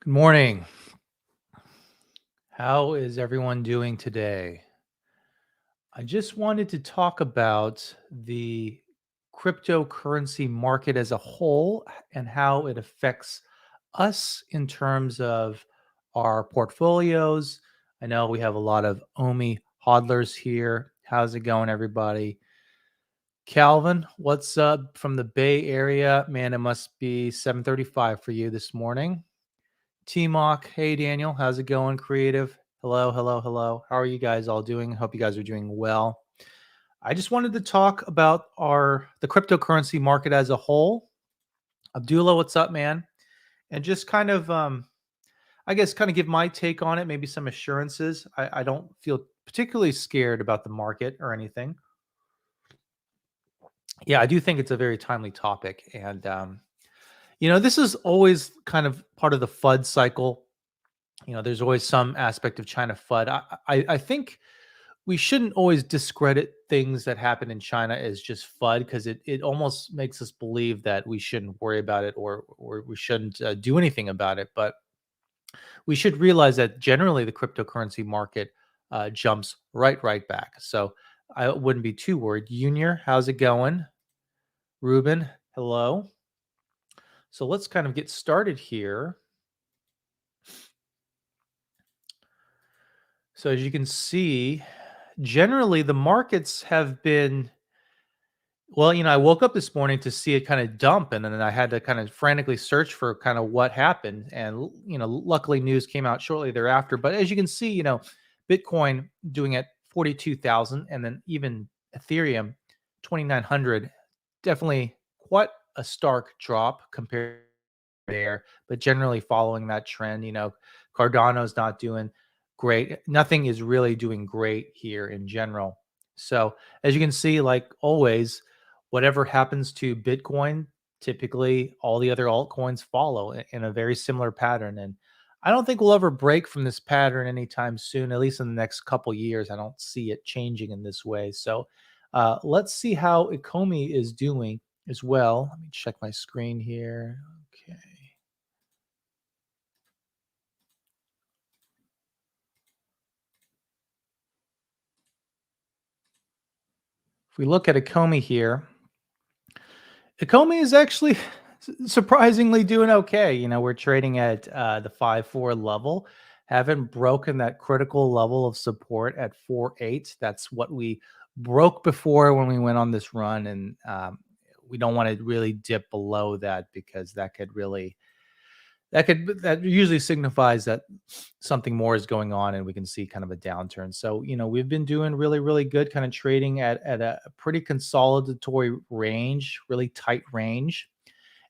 Good morning. How is everyone doing today? I just wanted to talk about the cryptocurrency market as a whole and how it affects us in terms of our portfolios. I know we have a lot of OMI hodlers here. How's it going, everybody? Calvin, what's up from the Bay Area? Man, it must be 7:35 for you this morning. T-Mock, hey Daniel, how's it going? Creative, hello, hello, hello. How are you guys all doing? Hope you guys are doing well. I just wanted to talk about the cryptocurrency market as a whole. Abdullah, what's up, man? And just kind of, I guess, kind of give my take on it, maybe some assurances. I don't feel particularly scared about the market or anything. Yeah, I do think it's a very timely topic, and this is always kind of part of the FUD cycle. There's always some aspect of China FUD. I think we shouldn't always discredit things that happen in China as just FUD because it almost makes us believe that we shouldn't worry about it or we shouldn't do anything about it. But we should realize that generally the cryptocurrency market jumps right back. So I wouldn't be too worried. Junior, how's it going? Ruben, hello. So let's kind of get started here. So as you can see, generally the markets have been I woke up this morning to see it kind of dump and then I had to kind of frantically search for kind of what happened and luckily news came out shortly thereafter. But as you can see, Bitcoin doing at 42,000 and then even Ethereum 2,900, definitely quite a stark drop compared there, but generally following that trend. Cardano's not doing great. Nothing is really doing great here in general. So as you can see, like always, whatever happens to Bitcoin, typically all the other altcoins follow in a very similar pattern. And I don't think we'll ever break from this pattern anytime soon, at least in the next couple years. I don't see it changing in this way. So let's see how Ecomi is doing as well. Let me check my screen here. Okay. If we look at Ecomi here, Ecomi is actually surprisingly doing okay. We're trading at the 5.4 level. Haven't broken that critical level of support at 4.8. That's what we broke before when we went on this run, and we don't want to really dip below that because that usually signifies that something more is going on and we can see kind of a downturn. So, we've been doing really good kind of trading at a pretty consolidatory range, really tight range.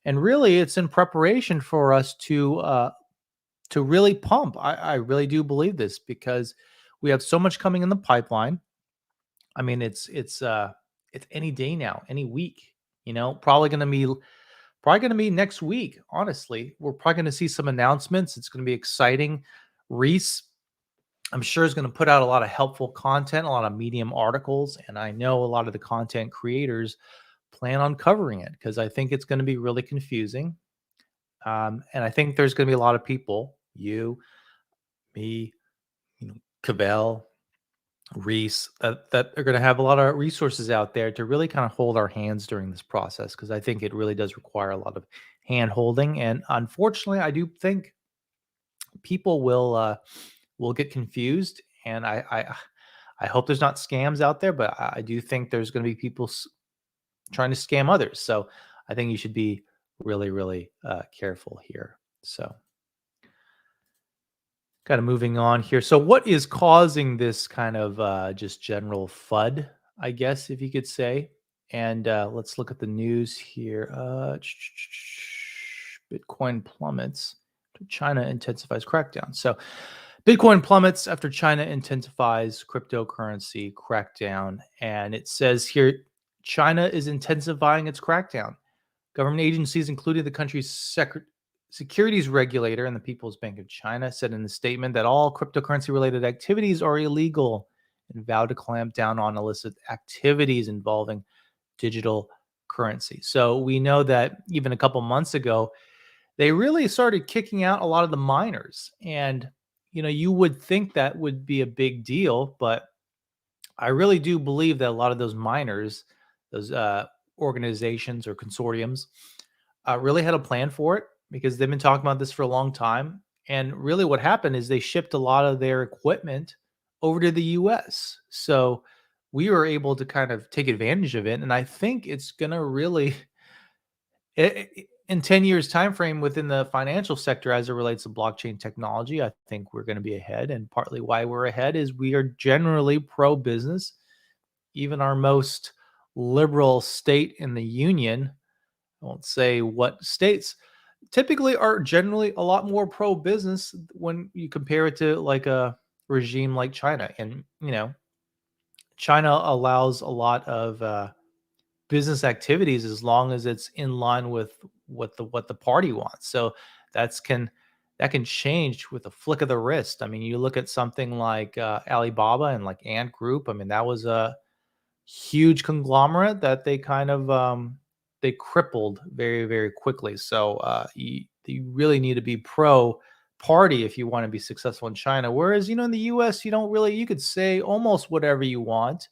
And really it's in preparation for us to really pump. I really do believe this because we have so much coming in the pipeline. I mean, it's any day now, any week, probably going to be next week. Honestly, we're probably going to see some announcements. It's going to be exciting. Reese, I'm sure, is going to put out a lot of helpful content, a lot of Medium articles, and I know a lot of the content creators plan on covering it because I think it's going to be really confusing. And I think there's going to be a lot of people, you, me, Cavell, Reese, that are going to have a lot of resources out there to really kind of hold our hands during this process because I think it really does require a lot of hand holding. And unfortunately, I do think people will get confused. And I hope there's not scams out there, but I do think there's going to be people trying to scam others. So I think you should be really careful here. So kind of moving on here. So what is causing this kind of just general FUD, I guess, if you could say? And let's look at the news here. Bitcoin plummets after China intensifies crackdown. So Bitcoin plummets after China intensifies cryptocurrency crackdown. And it says here, China is intensifying its crackdown. Government agencies, including the country's securities regulator and the People's Bank of China, said in a statement that all cryptocurrency-related activities are illegal and vowed to clamp down on illicit activities involving digital currency. So we know that even a couple months ago, they really started kicking out a lot of the miners. And, you would think that would be a big deal, but I really do believe that a lot of those miners, those organizations or consortiums, really had a plan for it because they've been talking about this for a long time. And really, what happened is they shipped a lot of their equipment over to the US. So we were able to kind of take advantage of it. And I think it's going to really, in 10 years time frame within the financial sector as it relates to blockchain technology, I think we're going to be ahead. And partly why we're ahead is we are generally pro business. Even our most liberal state in the union, I won't say what states, typically are generally a lot more pro business when you compare it to like a regime like China. And, China allows a lot of business activities as long as it's in line with what the party wants. So that's can that can change with a flick of the wrist. I mean, you look at something like Alibaba and like Ant Group. I mean, that was a huge conglomerate that they kind of they crippled very very quickly. So you really need to be pro party if you want to be successful in China. Whereas in the U.S. you could say almost whatever you want.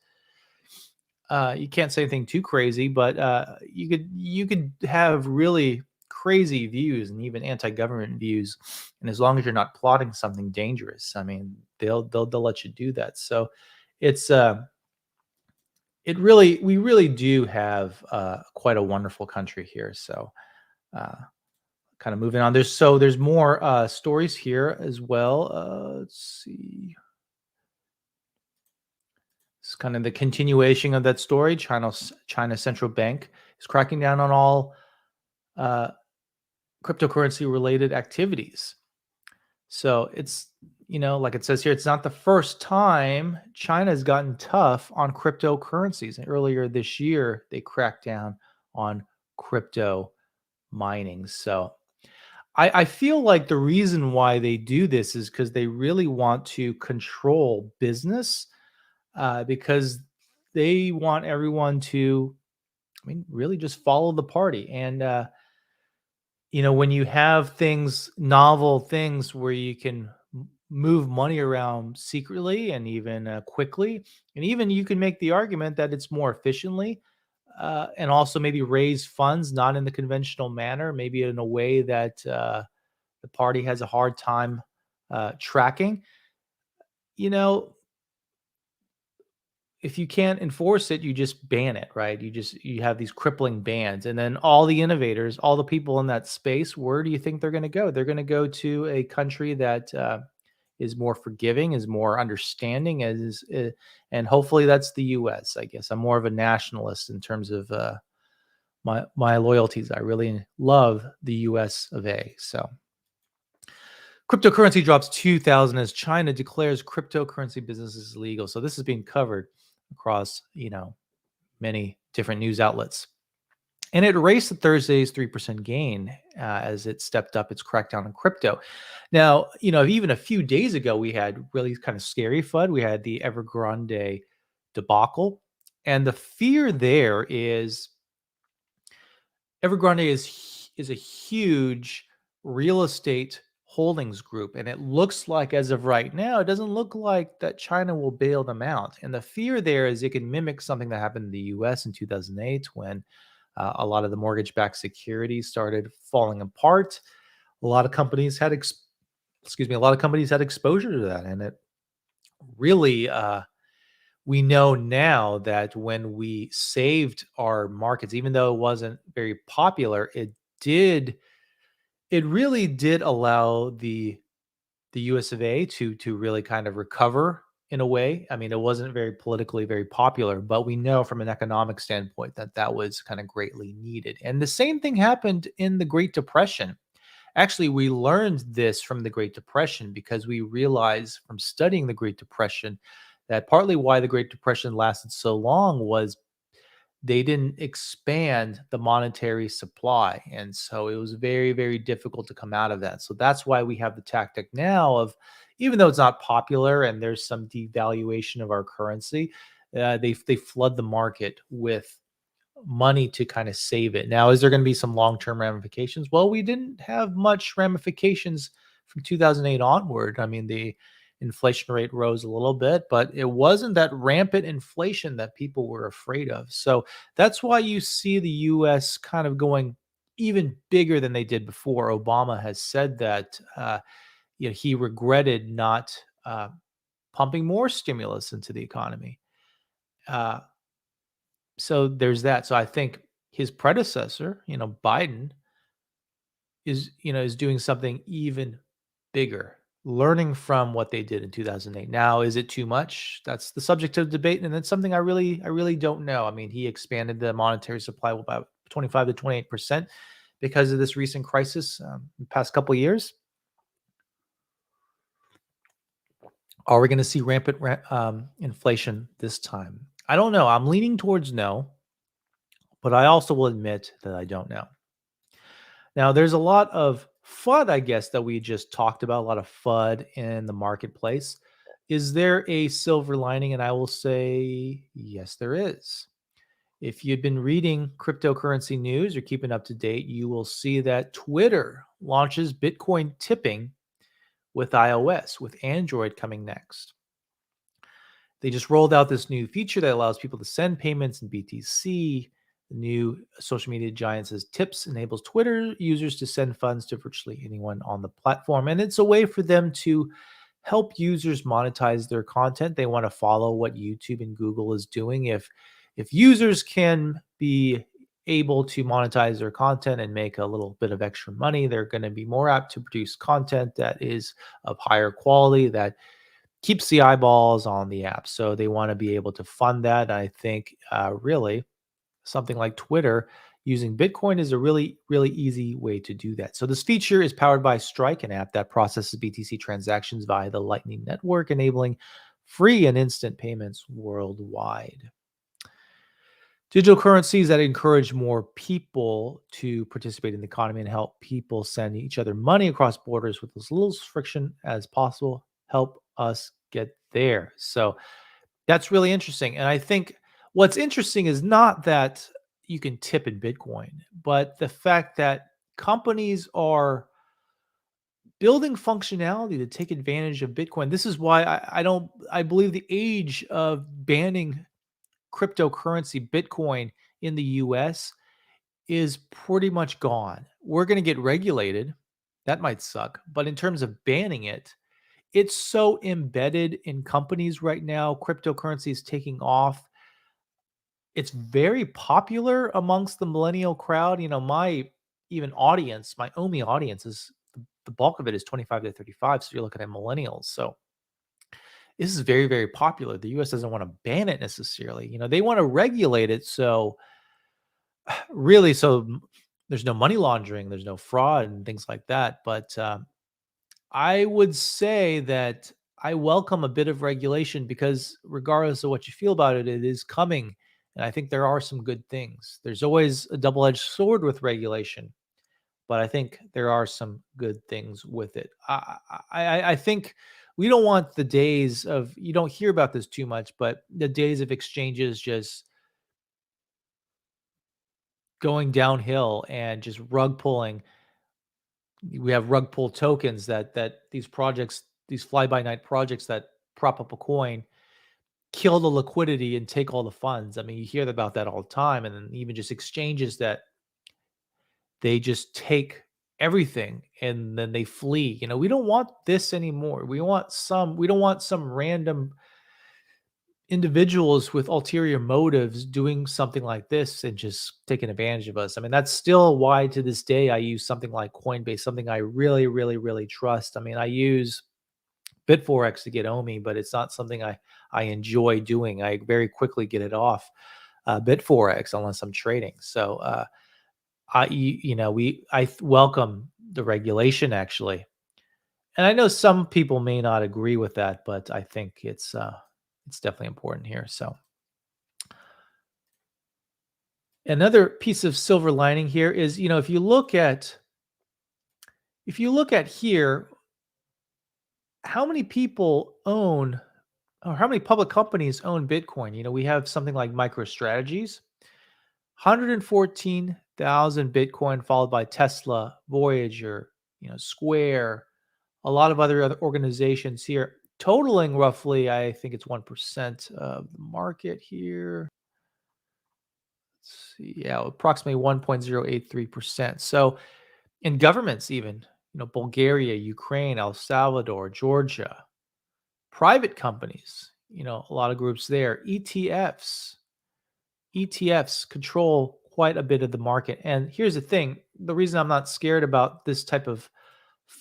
You can't say anything too crazy, but you could have really crazy views and even anti-government views, and as long as you're not plotting something dangerous, I mean, they'll let you do that. So it's we really do have quite a wonderful country here. So uh, kind of moving on. There's more stories here as well. Let's see. It's kind of the continuation of that story. China Central Bank is cracking down on all uh, cryptocurrency related activities. So it's, like it says here, it's not the first time China has gotten tough on cryptocurrencies. And earlier this year, they cracked down on crypto mining. So I feel like the reason why they do this is because they really want to control business, because they want everyone to, I mean, really just follow the party. And, when you have novel things where you can move money around secretly and even quickly, and even you can make the argument that it's more efficiently, and also maybe raise funds not in the conventional manner, maybe in a way that the party has a hard time tracking. You know, if you can't enforce it, you just ban it, right? You have these crippling bans, and then all the innovators, all the people in that space, where do you think they're going to go? They're going to go to a country that is more forgiving, is more understanding, and hopefully that's the U.S. I guess I'm more of a nationalist in terms of my loyalties. I really love the U.S. of A. So cryptocurrency drops 2,000 as China declares cryptocurrency business is legal. So this is being covered across, many different news outlets. And it erased Thursday's 3% gain as it stepped up its crackdown on crypto. Now, even a few days ago, we had really kind of scary FUD. We had the Evergrande debacle. And the fear there is Evergrande is a huge real estate holdings group, and it looks like as of right now, it doesn't look like that China will bail them out. And the fear there is it can mimic something that happened in the U.S. in 2008 when a lot of the mortgage-backed securities started falling apart. A lot of companies had, a lot of companies had exposure to that, and it really we know now that when we saved our markets, even though it wasn't very popular, it really did allow the US of A to really kind of recover in a way. I mean, it wasn't very politically very popular, but we know from an economic standpoint that that was kind of greatly needed. And the same thing happened in the Great Depression. Actually, we learned this from the Great Depression because we realized from studying the Great Depression that partly why the Great Depression lasted so long was they didn't expand the monetary supply. And so it was very, very difficult to come out of that. So that's why we have the tactic now of, even though it's not popular and there's some devaluation of our currency, they flood the market with money to kind of save it. Now, is there going to be some long-term ramifications? Well, we didn't have much ramifications from 2008 onward. I mean, the inflation rate rose a little bit, but it wasn't that rampant inflation that people were afraid of. So that's why you see the US kind of going even bigger than they did before. Obama has said that he regretted not pumping more stimulus into the economy. Uh, so there's that. So I think his predecessor, Biden, is doing something even bigger, learning from what they did in 2008. Now, is it too much? That's the subject of debate, and that's something I really don't know. I mean, he expanded the monetary supply about 25 to 28% because of this recent crisis the past couple of years. Are we going to see rampant inflation this time? I don't know. I'm leaning towards no, but I also will admit that I don't know. Now, there's a lot of FUD, I guess, that we just talked about, a lot of FUD in the marketplace. Is there a silver lining? And I will say, yes, there is. If you've been reading cryptocurrency news or keeping up to date, you will see that Twitter launches Bitcoin tipping with iOS, with Android coming next. They just rolled out this new feature that allows people to send payments in BTC. The new social media giant says Tips enables Twitter users to send funds to virtually anyone on the platform. And it's a way for them to help users monetize their content. They want to follow what YouTube and Google is doing. If users can be able to monetize their content and make a little bit of extra money, they're going to be more apt to produce content that is of higher quality, that keeps the eyeballs on the app. So they want to be able to fund that. I think really something like Twitter using Bitcoin is a really, really easy way to do that. So this feature is powered by Strike, an app that processes BTC transactions via the Lightning Network, enabling free and instant payments worldwide. Digital currencies that encourage more people to participate in the economy and help people send each other money across borders with as little friction as possible help us get there. So that's really interesting. And I think what's interesting is not that you can tip in Bitcoin, but the fact that companies are building functionality to take advantage of Bitcoin. This is why I believe the age of banning cryptocurrency, Bitcoin, in the US is pretty much gone. We're going to get regulated. That might suck. But in terms of banning it, it's so embedded in companies right now. Cryptocurrency is taking off. It's very popular amongst the millennial crowd. My even audience, my only audience is the bulk of it is 25 to 35. So you're looking at millennials. So this is very, very popular. The US doesn't want to ban it necessarily. They want to regulate it. So really, there's no money laundering, there's no fraud and things like that. But I would say that I welcome a bit of regulation because regardless of what you feel about it, it is coming. And I think there are some good things. There's always a double-edged sword with regulation, but I think there are some good things with it. I think we don't want the days of, you don't hear about this too much, but the days of exchanges just going downhill and just rug pulling. We have rug pull tokens that these projects, these fly by night projects that prop up a coin, kill the liquidity and take all the funds. I mean, you hear about that all the time, and then even just exchanges that they just take everything and then they flee. We don't want this anymore. We don't want some random individuals with ulterior motives doing something like this and just taking advantage of us. I mean, that's still why to this day I use something like Coinbase, something I really, really, really trust. I mean, I use Bitforex to get OMI, but it's not something I enjoy doing. I very quickly get it off Bitforex unless I'm trading. So welcome the regulation actually, and I know some people may not agree with that, but I think it's definitely important here. So another piece of silver lining here is, if you look at here, how many people own, or how many public companies own Bitcoin? We have something like MicroStrategies. 114,000 Bitcoin, followed by Tesla, Voyager, Square, a lot of other organizations here, totaling roughly, I think it's 1% of the market here. Let's see, yeah, approximately 1.083%. So, in governments, even, Bulgaria, Ukraine, El Salvador, Georgia, private companies, a lot of groups there, ETFs control quite a bit of the market. And here's the thing, the reason I'm not scared about this type of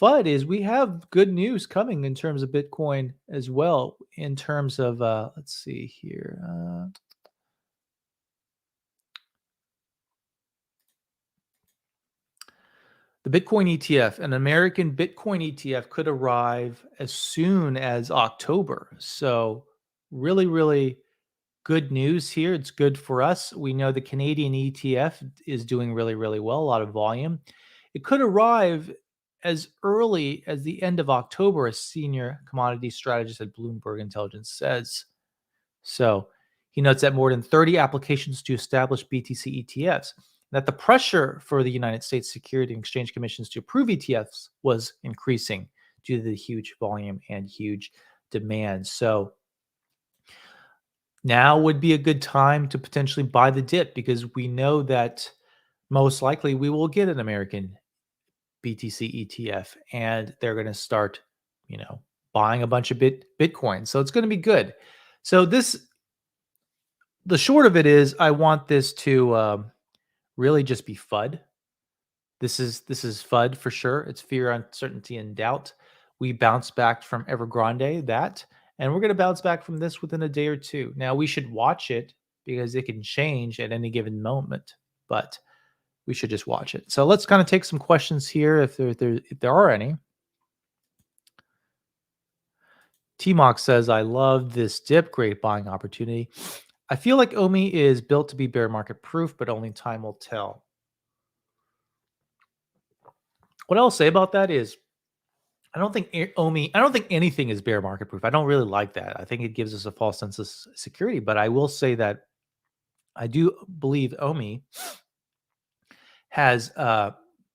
FUD is we have good news coming in terms of Bitcoin as well. In terms of, let's see here. The Bitcoin ETF, an American Bitcoin ETF, could arrive as soon as October. So, really, really good news here. It's good for us. We know the Canadian ETF is doing really, really well, a lot of volume. It could arrive as early as the end of October, a senior commodity strategist at Bloomberg Intelligence says. So he notes that more than 30 applications to establish BTC ETFs, that the pressure for the United States Security and Exchange Commissions to approve ETFs was increasing due to the huge volume and huge demand. So now would be a good time to potentially buy the dip because we know that most likely we will get an American BTC ETF and they're going to start, you know, buying a bunch of Bitcoin. So it's going to be good. So the short of it is, I want this to really just be FUD. This is FUD for sure. It's fear, uncertainty, and doubt. We bounced back from Evergrande, and we're going to bounce back from this within a day or two. Now we should watch it because it can change at any given moment, but we should just watch it. So let's kind of take some questions here, if there are any. T-Mox says, I love this dip, great buying opportunity. I feel like OMI is built to be bear market proof, but only time will tell. What I'll say about that is, I don't think I don't think anything is bear market proof. I don't really like that. I think it gives us a false sense of security. But I will say that I do believe OMI has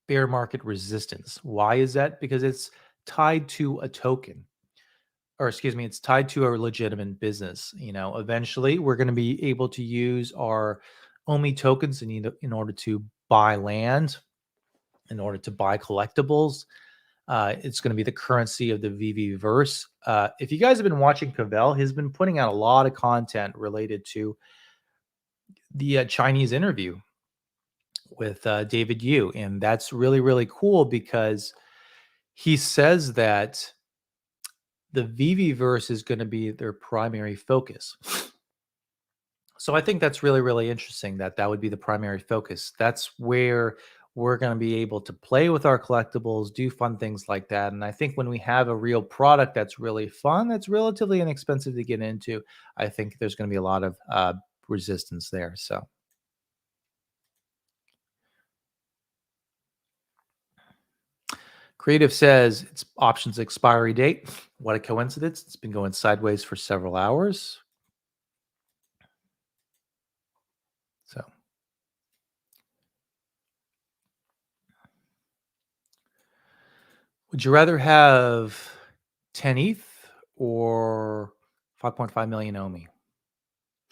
bear market resistance. Why is that? Because it's tied to a token, or excuse me, it's tied to a legitimate business. Eventually we're going to be able to use our OMI tokens in order to buy land, in order to buy collectibles. It's going to be the currency of the VV verse. If you guys have been watching Cavell, he's been putting out a lot of content related to the Chinese interview with David Yu. And that's really, really cool because he says that the VV verse is going to be their primary focus. So I think that's really, really interesting that would be the primary focus. That's where we're going to be able to play with our collectibles, do fun things like that. And I think when we have a real product that's really fun, that's relatively inexpensive to get into, I think there's going to be a lot of resistance there. So Creative says it's options expiry date. What a coincidence. It's been going sideways for several hours. So would you rather have 10 ETH or 5.5 million OMI?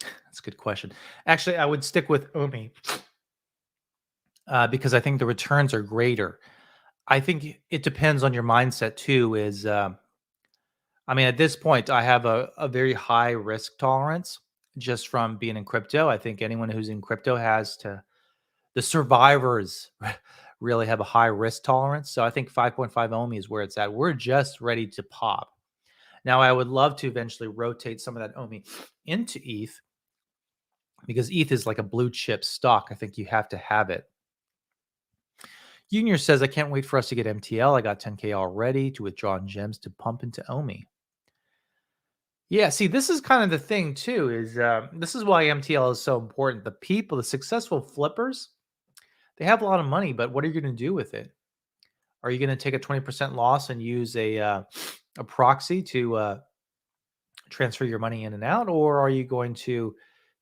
That's a good question. Actually, I would stick with OMI because I think the returns are greater. I think it depends on your mindset too. At this point, I have a very high risk tolerance just from being in crypto. I think anyone who's in crypto the survivors really have a high risk tolerance. So I think 5.5 OMI is where it's at. We're just ready to pop. Now, I would love to eventually rotate some of that OMI into ETH because ETH is like a blue chip stock. I think you have to have it. Junior says, I can't wait for us to get MTL. I got 10K already to withdraw in gems to pump into OMI. Yeah, see, this is kind of the thing too, is this is why MTL is so important. The people, the successful flippers, they have a lot of money, but what are you going to do with it? Are you going to take a 20% loss and use a proxy to transfer your money in and out? Or are you going to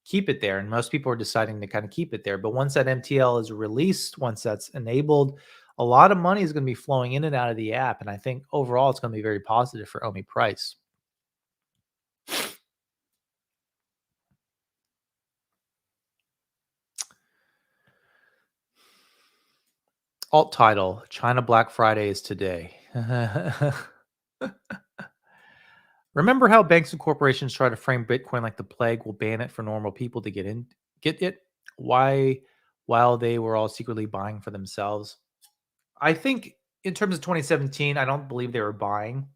keep it there, and most people are deciding to kind of keep it there. But once that MTL is released, once that's enabled, a lot of money is going to be flowing in and out of the app, and I think overall it's going to be very positive for Omi price. Alt title: China Black Friday is today. Remember how banks and corporations try to frame Bitcoin like the plague will ban it for normal people to get it? Why while they were all secretly buying for themselves? I think in terms of 2017, I don't believe they were buying,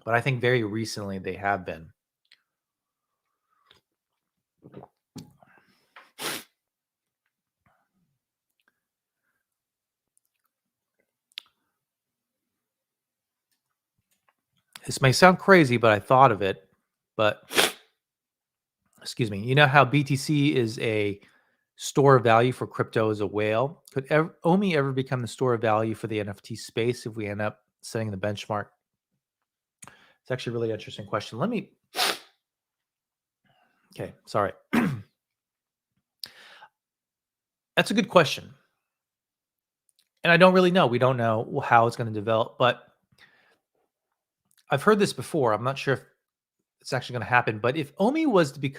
but I think very recently they have been. This may sound crazy, but I thought of it. But excuse me, you know how BTC is a store of value for crypto as a whale? Could OMI ever become the store of value for the NFT space if we end up setting the benchmark? It's actually a really interesting question. Okay, sorry. That's a good question. And I don't really know. We don't know how it's going to develop, but I've heard this before. I'm not sure if it's actually going to happen, but if OMI was to be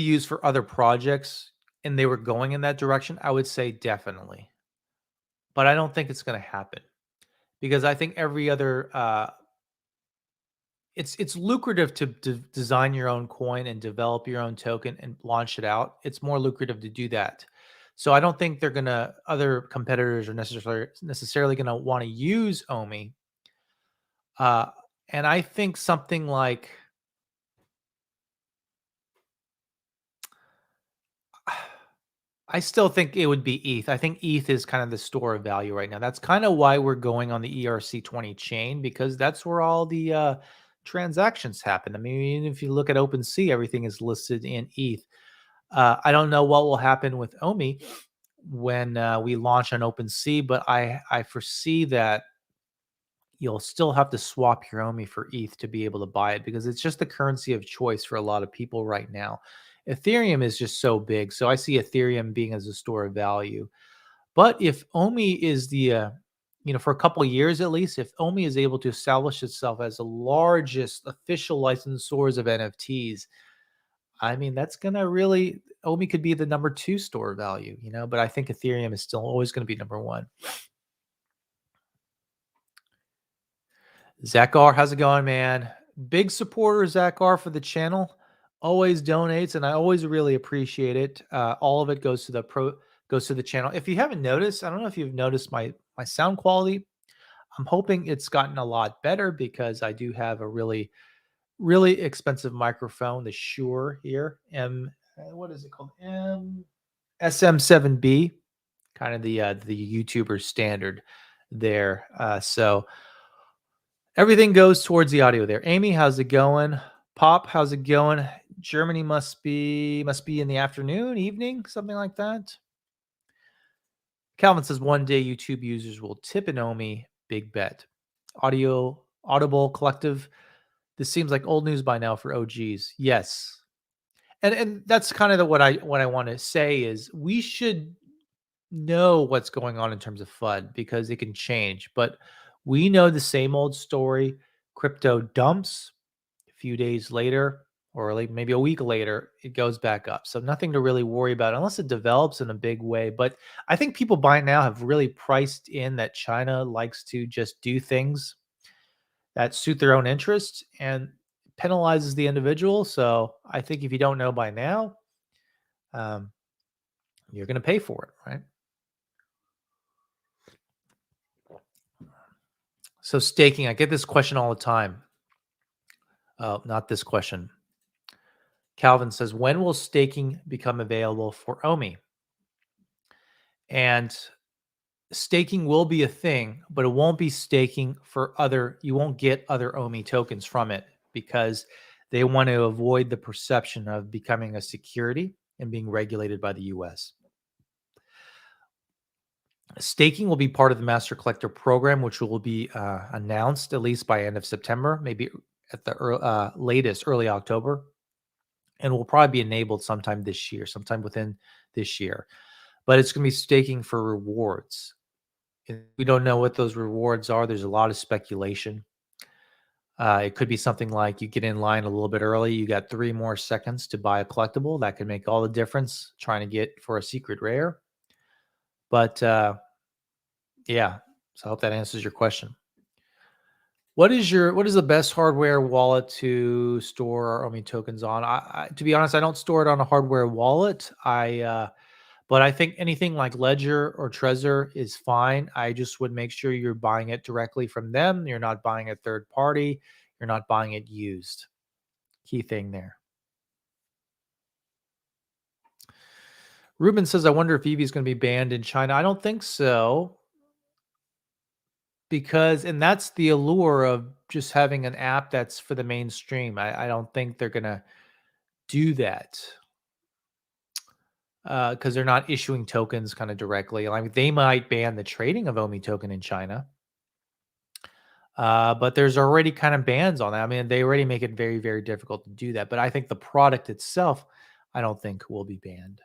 used for other projects and they were going in that direction, I would say definitely. But I don't think it's going to happen because I think every other it's lucrative to design your own coin and develop your own token and launch it out. It's more lucrative to do that. So I don't think other competitors are necessarily gonna want to use OMI. Uh, and I think something like I still think it would be ETH. I think ETH is kind of the store of value right now. That's kind of why we're going on the ERC20 chain because that's where all the transactions happen. I mean, if you look at OpenSea, everything is listed in ETH. I don't know what will happen with OMI when we launch on OpenSea, but I foresee that you'll still have to swap your OMI for ETH to be able to buy it because it's just the currency of choice for a lot of people right now. Ethereum is just so big, so I see Ethereum being as a store of value. But if OMI is for a couple of years at least, if OMI is able to establish itself as the largest official licensors of NFTs, I mean, that's gonna really OMI could be the number two store of value, but I think Ethereum is still always going to be number one. Zach R, how's it going, man? Big supporter, Zach R, for the channel. Always donates, and I always really appreciate it. All of it goes to the channel. If you haven't noticed, I don't know if you've noticed my sound quality. I'm hoping it's gotten a lot better because I do have a really, really expensive microphone, the Shure here. What is it called? SM7B, kind of the YouTuber standard there. So everything goes towards the audio there. Amy, how's it going? Pop, how's it going? Germany must be in the afternoon, evening, something like that. Calvin says one day YouTube users will tip an Omi. Big bet. Audible Collective. This seems like old news by now for OGs. Yes, and that's kind of what I want to say is we should know what's going on in terms of FUD because it can change. But we know the same old story. Crypto dumps a few days later, or like maybe a week later, it goes back up. So nothing to really worry about unless it develops in a big way. But I think people by now have really priced in that China likes to just do things that suit their own interests and penalizes the individual. So I think if you don't know by now, you're going to pay for it, right? So staking, I get this question all the time. Oh, not this question. Calvin says, when will staking become available for OMI? And staking will be a thing, but it won't be staking you won't get other OMI tokens from it because they want to avoid the perception of becoming a security and being regulated by the US. Staking will be part of the Master Collector program, which will be announced at least by end of September, maybe at the latest early October. and will probably be enabled sometime this year, sometime within this year. But it's going to be staking for rewards. And we don't know what those rewards are. There's a lot of speculation. It could be something like you get in line a little bit early. You got 3 more seconds to buy a collectible. That could make all the difference trying to get for a secret rare. But yeah, so I hope that answers your question. What is the best hardware wallet to store our OMI tokens on? To be honest, I don't store it on a hardware wallet. But I think anything like Ledger or Trezor is fine. I just would make sure you're buying it directly from them. You're not buying a third party. You're not buying it used. Key thing there. Ruben says, I wonder if Eevee is going to be banned in China. I don't think so. And that's the allure of just having an app that's for the mainstream. I don't think they're going to do that because they're not issuing tokens kind of directly. I mean, they might ban the trading of OMI token in China. But there's already kind of bans on that. I mean, they already make it very, very difficult to do that. But I think the product itself, I don't think will be banned.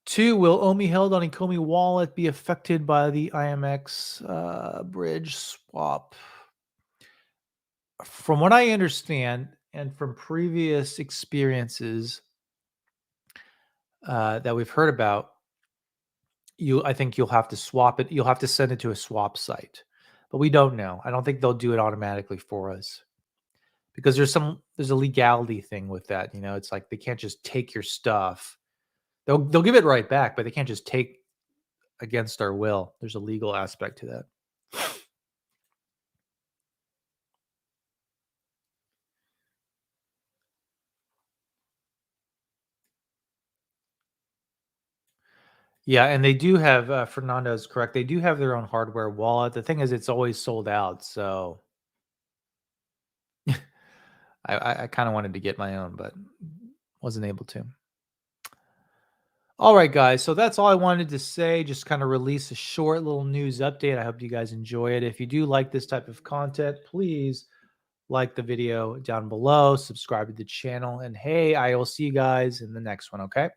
Two, will OMI held on a Komi wallet be affected by the IMX bridge swap? From what I understand, and from previous experiences that we've heard about, I think you'll have to swap it. You'll have to send it to a swap site, but we don't know. I don't think they'll do it automatically for us because there's a legality thing with that. You know, it's like they can't just take your stuff. They'll give it right back, but they can't just take against our will. There's a legal aspect to that. Yeah, and they do have Fernando is correct. They do have their own hardware wallet. The thing is, it's always sold out. So I kind of wanted to get my own, but wasn't able to. All right, guys. So that's all I wanted to say. Just kind of release a short little news update. I hope you guys enjoy it. If you do like this type of content, please like the video down below, subscribe to the channel, and hey, I will see you guys in the next one. Okay.